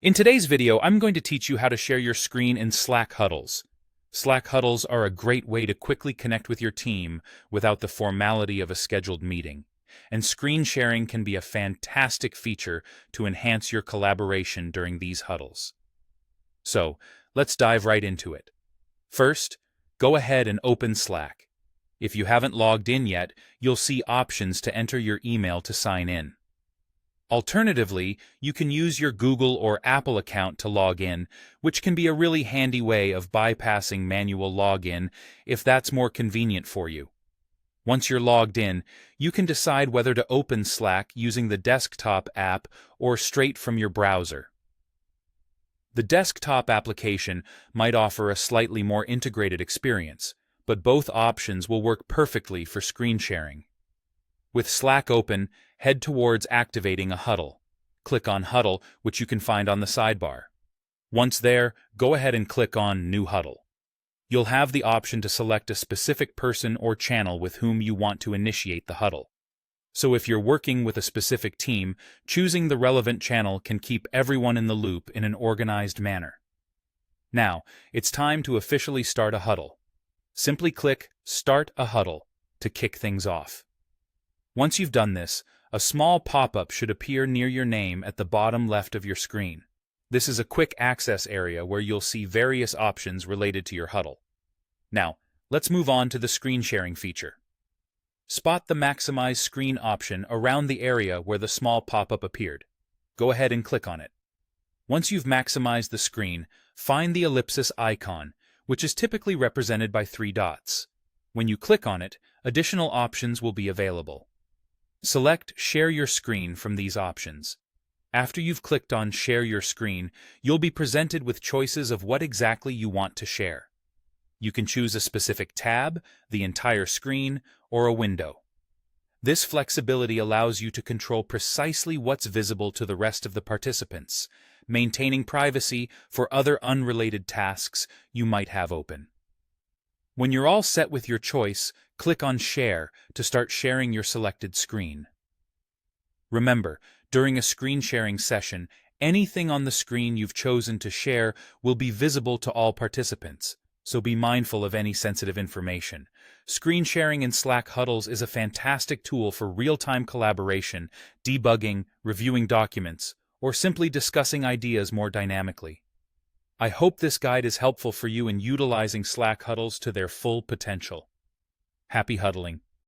In today's video, I'm going to teach you how to share your screen in Slack Huddles. Slack Huddles are a great way to quickly connect with your team without the formality of a scheduled meeting. And screen sharing can be a fantastic feature to enhance your collaboration during these huddles. So, let's dive right into it. First, go ahead and open Slack. If you haven't logged in yet, you'll see options to enter your email to sign in. Alternatively, you can use your Google or Apple account to log in, which can be a really handy way of bypassing manual login if that's more convenient for you. Once you're logged in, you can decide whether to open Slack using the desktop app or straight from your browser. The desktop application might offer a slightly more integrated experience, but both options will work perfectly for screen sharing. With Slack open, head towards activating a huddle. Click on Huddle, which you can find on the sidebar. Once there, go ahead and click on New Huddle. You'll have the option to select a specific person or channel with whom you want to initiate the huddle. So if you're working with a specific team, choosing the relevant channel can keep everyone in the loop in an organized manner. Now, it's time to officially start a huddle. Simply click Start a Huddle to kick things off. Once you've done this, a small pop-up should appear near your name at the bottom left of your screen. This is a quick access area where you'll see various options related to your huddle. Now, let's move on to the screen sharing feature. Spot the Maximize Screen option around the area where the small pop-up appeared. Go ahead and click on it. Once you've maximized the screen, find the ellipsis icon, which is typically represented by 3 dots. When you click on it, additional options will be available. Select Share Your Screen from these options. After you've clicked on Share Your Screen, you'll be presented with choices of what exactly you want to share. You can choose a specific tab, the entire screen, or a window. This flexibility allows you to control precisely what's visible to the rest of the participants, maintaining privacy for other unrelated tasks you might have open. When you're all set with your choice, click on Share to start sharing your selected screen. Remember, during a screen sharing session, anything on the screen you've chosen to share will be visible to all participants, so be mindful of any sensitive information. Screen sharing in Slack Huddles is a fantastic tool for real-time collaboration, debugging, reviewing documents, or simply discussing ideas more dynamically. I hope this guide is helpful for you in utilizing Slack Huddles to their full potential. Happy huddling!